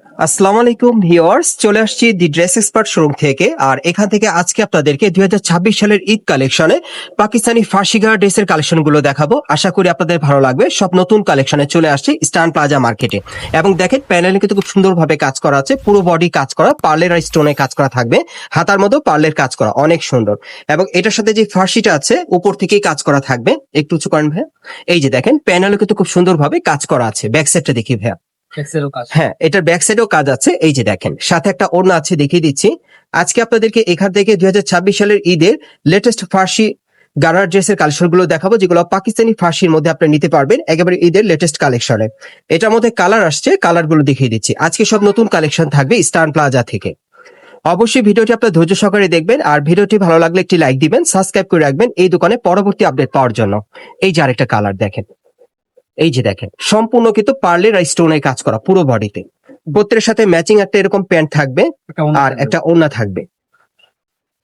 আসসালামু আলাইকুম ভিউয়ার্স, চলে আসছি দি ড্রেস এক্সপার্ট শোরুম থেকে। আর এখান থেকে আজকে আপনাদেরকে 2026 সালের ঈদ কালেকশনে পাকিস্তানি ফার্সিগার ড্রেসের কালেকশন গুলো দেখাবো। আশা করি আপনাদের ভালো লাগবে। সব নতুন কালেকশনে চলে আসছি স্টান প্লাজা মার্কেটে। এবং দেখেন প্যানেলে কিন্তু খুব সুন্দরভাবে কাজ করা আছে, পুরো বডি কাজ করা, পার্লের আর স্টোনে কাজ করা থাকবে, হাতার মতো পার্লের কাজ করা, অনেক সুন্দর। এবং এটার সাথে যে ফার্সিটা আছে উপর থেকেই কাজ করা থাকবে। একটু উঁচু করেন ভাইয়া। এই যে দেখেন প্যানেলে কিন্তু খুব সুন্দরভাবে কাজ করা আছে। ব্যাক সাইডটা দেখি ভাইয়া। হ্যাঁ, এটার ব্যাক সাইডেও কাজ আছে। এই যে দেখেন সাথে একটা ওড়না আছে, দেখিয়ে দিচ্ছি। আজকে আপনাদেরকে এখান থেকে 2026 সালের ঈদের লেটেস্ট ফার্সি গারার ড্রেসের কালেকশন গুলো দেখাবো, যেগুলো পাকিস্তানি ফার্সির মধ্যে আপনি নিতে পারবেন একেবারে ঈদের লেটেস্ট কালেকশনে। এটার মধ্যে কালার আসছে, কালার গুলো দেখিয়ে দিচ্ছি। আজকে সব নতুন কালেকশন থাকবে স্টান প্লাজা থেকে। অবশ্যই ভিডিওটি আপনার ধৈর্য সহকারে দেখবেন, আর ভিডিওটি ভালো লাগলে একটি লাইক দিবেন, সাবস্ক্রাইব করে রাখবেন এই দোকানে পরবর্তী আপডেট পাওয়ার জন্য। এই যে আরেকটা কালার দেখেন, এই যে দেখেন সম্পূর্ণ কিন্তু পার্লের আর স্টোনের কাজ করা পুরো বডিতে। প্রত্যেকের সাথে ম্যাচিং একটা এরকম প্যান্ট থাকবে আর একটা ওড়না থাকবে।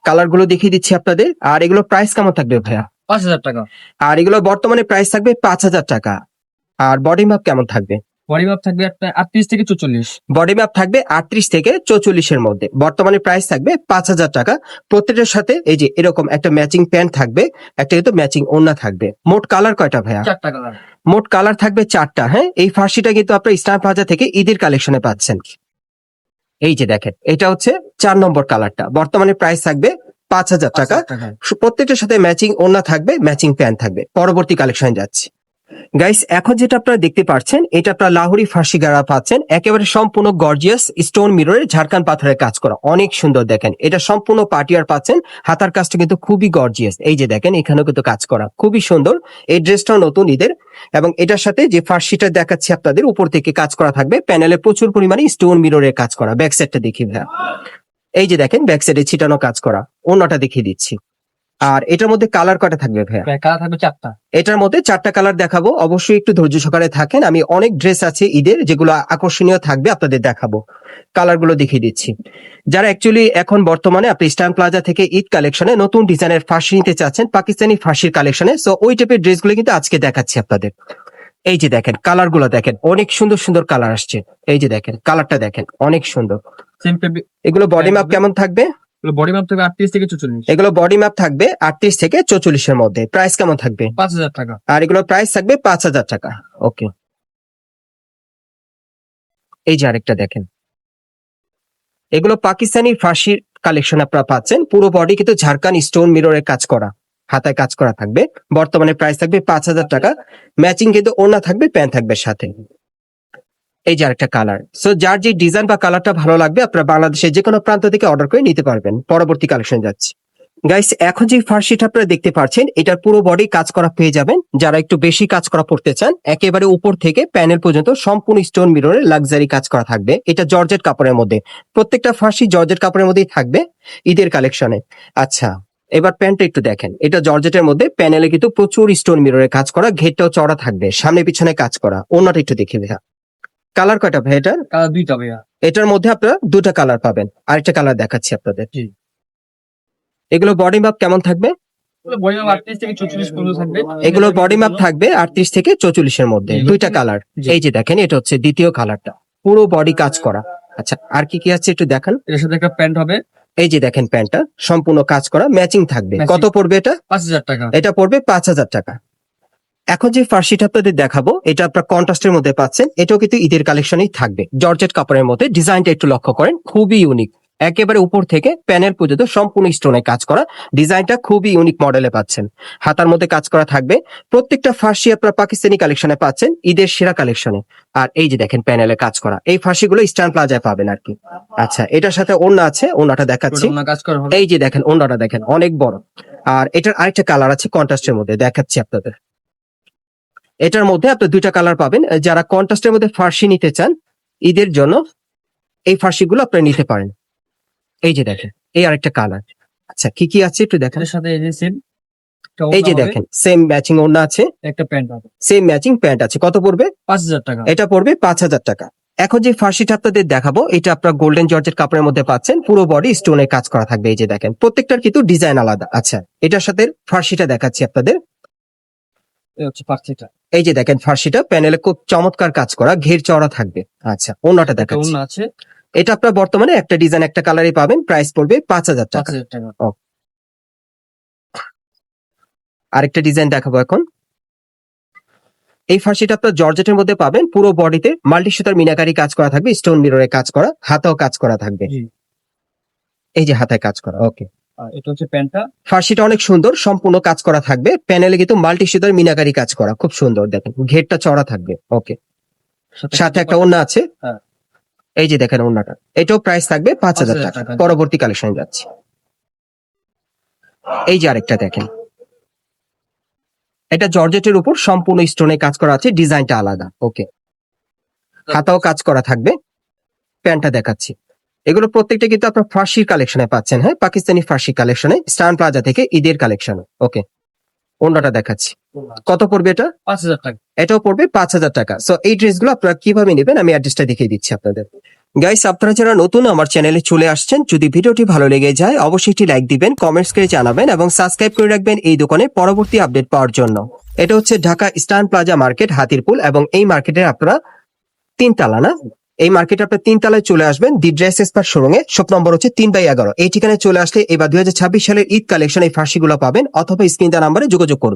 কালার গুলো দেখিয়ে দিচ্ছি আপনাদের। আর এগুলো প্রাইস কেমন থাকবে ভাইয়া? 5,000 টাকা। আর এগুলো বর্তমানে প্রাইস থাকবে 5,000 টাকা। আর বডি মাপ কেমন থাকবে? বডি মাপ থাকবে একটা 38 থেকে 44। বডি মাপ থাকবে 38 থেকে 44 এর মধ্যে। বর্তমানে প্রাইস থাকবে 5,000 টাকা। প্রত্যেকটার সাথে এই যে এরকম একটা ম্যাচিং প্যান্ট থাকবে, একটা কিন্তু ম্যাচিং ওড়না থাকবে। মোট কালার কয়টা ভাইয়া? 4টা কালার। মোট কালার থাকবে 4টা। হ্যাঁ, এই ফার্সিটা কিন্তু আপনার স্টার প্লাজা থেকে ঈদের কালেকশনে পাচ্ছেন। এই যে দেখেন এটা হচ্ছে 4 নম্বর কালারটা। বর্তমানে প্রাইস থাকবে 5,000 টাকা। প্রত্যেকটার সাথে ম্যাচিং ওড়না থাকবে, ম্যাচিং প্যান্ট থাকবে। পরবর্তী কালেকশন যাচ্ছি গাইস। এখন যেটা আপনারা দেখতে পাচ্ছেন, এটা আপনারা লাহোরি ফার্সি গারা পাচ্ছেন, একেবারে সম্পূর্ণ গর্জিয়াস স্টোন মিররের ঝাড়খান পাথরের কাজ করা, অনেক সুন্দর। দেখেন এটা সম্পূর্ণ পাটিয়ার পাচ্ছেন, হাতার কাজটা কিন্তু খুবই গর্জিয়াস। এই যে দেখেন এখানেও কিন্তু কাজ করা খুবই সুন্দর। এই ড্রেসটাও নতুন ঈদের। এবং এটার সাথে যে ফার্সিটা দেখাচ্ছি আপনাদের, উপর থেকে কাজ করা থাকবে, প্যানেলে প্রচুর পরিমাণে স্টোন মিররের কাজ করা। ব্যাক সাইডটা দেখি ভাইয়া। এই যে দেখেন ব্যাক সাইডে ছিটানো কাজ করা। অন্যটা দেখিয়ে দিচ্ছি। আর এটার মধ্যে কালার কয়টা থাকবে ভাইয়া? কালার থাকবে 4টা। এটার মধ্যে 4টা কালার দেখাবো। অবশ্যই একটু ধৈর্য সহকারে থাকেন, আমি অনেক ড্রেস আছে ঈদের যেগুলো আকর্ষণীয় থাকবে আপনাদের দেখাবো। কালার গুলো দেখিয়ে দিচ্ছি। যারা অ্যাকচুয়ালি এখন বর্তমানে আপনি স্টান প্লাজা থেকে ঈদ কালেকশনে নতুন ডিজাইনের ফার্সি নিতে চাচ্ছেন, পাকিস্তানি ফার্সির কালেকশনে, সো ওই টাইপের ড্রেসগুলো কিন্তু আজকে দেখাচ্ছি আপনাদের। এই যে দেখেন কালার গুলো দেখেন, অনেক সুন্দর সুন্দর কালার আসছে। এই যে দেখেন কালারটা দেখেন, অনেক সুন্দর। এগুলো বডি মাপ কেমন থাকবে? বডি মাপ থাকবে 38 থেকে 44। এগুলো বডি মাপ থাকবে 38 থেকে 44 এর মধ্যে। প্রাইস কেমন থাকবে? 5,000 টাকা। আর এগুলোর প্রাইস থাকবে 5,000 টাকা। ওকে। এই যে আরেকটা দেখেন, এগুলো পাকিস্তানি ফার্সির কালেকশন আপনারা পাচ্ছেন। পুরো বডি কিন্তু ঝাড়খান স্টোন মিররের কাজ করা, হাতায় কাজ করা থাকবে। বর্তমানে প্রাইস থাকবে 5,000 টাকা। ম্যাচিং কিন্তু ওড়না থাকবে, প্যান্ট থাকবে সাথে। এই যে আরেকটা কালার। সো যার যে ডিজাইন বা কালারটা ভালো লাগবে আপনারা বাংলাদেশের যে কোনো প্রান্ত থেকে অর্ডার করে নিতে পারবেন। পরবর্তী কালেকশন যাচ্ছে গাইস। এখন যে ফার্সিটা আপনারা দেখতে পাচ্ছেন, এটার পুরো বডি কাজ করা পেয়ে যাবেন। যারা একটু বেশি কাজ করা পড়তে চান, একেবারে উপর থেকে প্যানেল পর্যন্ত সম্পূর্ণ স্টোন মিররের লাক্সারি কাজ করা থাকবে। এটা জর্জেট কাপড়ের মধ্যে, প্রত্যেকটা ফার্সি জর্জেট কাপড়ের মধ্যেই থাকবে ঈদের কালেকশনে। আচ্ছা, এবার প্যান্টটা একটু দেখেন। এটা জর্জেটের মধ্যে, প্যানেলে কিন্তু প্রচুর স্টোন মিররের কাজ করা, ঘেরটাও চড়া থাকবে, সামনে পিছনে কাজ করা। ওনাটা একটু দেখি ভাইয়া। কালার কয়টা ভাই এটার? কালার 2টা ভাইয়া। এটার মধ্যে আপনারা 2টা কালার পাবেন। আরেকটা কালার দেখাচ্ছি আপনাদের। জি। এগুলো বডি মাপ কেমন থাকবে? বডি মাপ 38 থেকে 44 পর্যন্ত থাকবে। এগুলোর বডি মাপ থাকবে 38 থেকে 44 এর মধ্যে। 2টা কালার। এই যে দেখেন এটা হচ্ছে দ্বিতীয় কালারটা, পুরো বডি কাজ করা। আচ্ছা, আর কি কি আছে একটু দেখান। এর সাথে একটা প্যান্ট হবে। এই যে দেখেন প্যান্টটা সম্পূর্ণ কাজ করা, ম্যাচিং থাকবে। কত পড়বে এটা? 5,000 টাকা। এটা পড়বে 5,000 টাকা। এখন যে ফার্সিটা আপনাদের দেখাবো, এটা আপনার কন্ট্রাস্টের মধ্যে পাচ্ছেন। এটাও কিন্তু ঈদের কালেকশনই থাকবে, জর্জেট কাপড়ের মধ্যে। ডিজাইনটা একটু লক্ষ্য করেন, খুবই ইউনিক। একেবারে উপর থেকে প্যানেল পর্যন্ত সম্পূর্ণ স্টোনে কাজ করা, ডিজাইনটা খুবই ইউনিক মডেলে পাচ্ছেন। হাতার মধ্যে কাজ করা থাকবে। প্রত্যেকটা ফার্সি আপনার পাকিস্তানি কালেকশনে পাচ্ছেন, ঈদের সেরা কালেকশনে। আর এই যে দেখেন প্যানেলে কাজ করা, এই ফার্সিগুলো স্টান প্লাজায় পাবেন আর কি। আচ্ছা, এটার সাথে ওড়না আছে, ওড়নাটা দেখাচ্ছি। কাজ করা হবে। এই যে দেখেন ওড়নাটা দেখেন, অনেক বড়। আর এটার আরেকটা কালার আছে কন্ট্রাস্টের মধ্যে, দেখাচ্ছি আপনাদের। এটার মধ্যে আপনি 2টা কালার পাবেন। যারা কন্ট্রাস্টের মধ্যে ফার্সি নিতে চান ঈদের জন্য, এই ফার্সিগুলো আপনি নিতে পারেন। এই যে দেখেন এই আরেকটা কালার। আচ্ছা, কি কি আছে একটু দেখেন। এর সাথে এই যে সেম এই যে দেখেন সেম ম্যাচিং ওড়না আছে, একটা প্যান্ট হবে। সেম ম্যাচিং প্যান্ট আছে। কত পড়বে? 5,000 টাকা। এটা পড়বে 5,000 টাকা। এখন যে ফার্সিটা আপনাদের দেখাবো, এটা আপনার গোল্ডেন জর্জেট কাপড়ের মধ্যে পাচ্ছেন, পুরো বডি স্টোনের কাজ করা থাকবে। এই যে দেখেন প্রত্যেকটার কিন্তু ডিজাইন আলাদা। আচ্ছা, এটার সাথে ফার্সিটা দেখাচ্ছি আপনাদের। এই হচ্ছে ফার্সিটা। এই যে দেখেন ফার্সিটা প্যানেলে খুব চমৎকার কাজ করা, ঘের চওড়া থাকবে। আচ্ছা, ওন্নাটা একটা দেখাচ্ছি। ওড়না আছে এটা আপনার বর্তমানে একটা ডিজাইন একটা কালারই পাবেন, প্রাইস পড়বে 5,000 টাকা। 5,000 টাকা। আরেকটা ডিজাইন দেখাবো এখন। এই ফার্সিটা আপনার জর্জেটের মধ্যে পাবেন, পুরো বডিতে মাল্টি সুতার মিনাকারি কাজ করা থাকবে, স্টোন মিররে কাজ করা, হাতেও কাজ করা থাকবে। জি। এই যে হাতায় কাজ করা। ওকে, আর এটা হচ্ছে প্যান্টটা। ফার্সিটা অনেক সুন্দর, সম্পূর্ণ কাজ করা থাকবে, প্যানেলে কিন্তু মাল্টি সুতার মিনাকারি কাজ করা, খুব সুন্দর। দেখেন ঘেরটা চওড়া থাকবে। ওকে, সাথে একটা ওড়না আছে। হ্যাঁ। এই যে দেখেন ওড়নাটা, এটাও প্রাইস থাকবে 5,000 টাকা। টাকা। পরবর্তী কালেকশনে যাচ্ছি। এই যে আরেকটা দেখেন, এটা জর্জেটের উপর সম্পূর্ণ স্টোনে কাজ করা আছে, ডিজাইনটা আলাদা। ওকে, হাতাও কাজ করা থাকবে। প্যান্টটা দেখাচ্ছি। এগুলো প্রত্যেকটা কিন্তু আপনার ফার্সির কালেকশনে পাচ্ছেন, হ্যাঁ, পাকিস্তানি ফার্সি কালেকশনে, স্টান প্লাজা থেকে ঈদের কালেকশনে। ওকে, ওড়নাটা দেখাচ্ছি। কত পড়বে এটা? 5,000 টাকা। এটাও পড়বে 5,000 টাকা। সো এই ড্রেসগুলো আপনারা কিভাবে নেবেন আমি অ্যাড্রেসটা দেখিয়ে দিচ্ছি আপনাদের। গাইস, আপনারা যারা নতুন আমার চ্যানেলে চলে আসছেন, যদি ভিডিওটি ভালো লেগে যায় অবশ্যই একটি লাইক দিবেন, কমেন্টস করে জানাবেন এবং সাবস্ক্রাইব করে রাখবেন এই দোকানে পরবর্তী আপডেট পাওয়ার জন্য। এটা হচ্ছে ঢাকা স্টান প্লাজা মার্কেট, হাতিরপুল, এবং এই মার্কেটের আপনারা 3 তালা না, এই মার্কেটে আপনার 3 তালায় চলে আসবেন। দি ড্রেস এক্সপার্ট শোরুমে, শপ নম্বর হচ্ছে 3/11। এই ঠিকানায় চলে আসলে এবার 2026 সালের ঈদ কালেকশন এই ফার্সিগুলো পাবেন, অথবা স্ক্রিন দেওয়া নাম্বারে যোগাযোগ করবেন।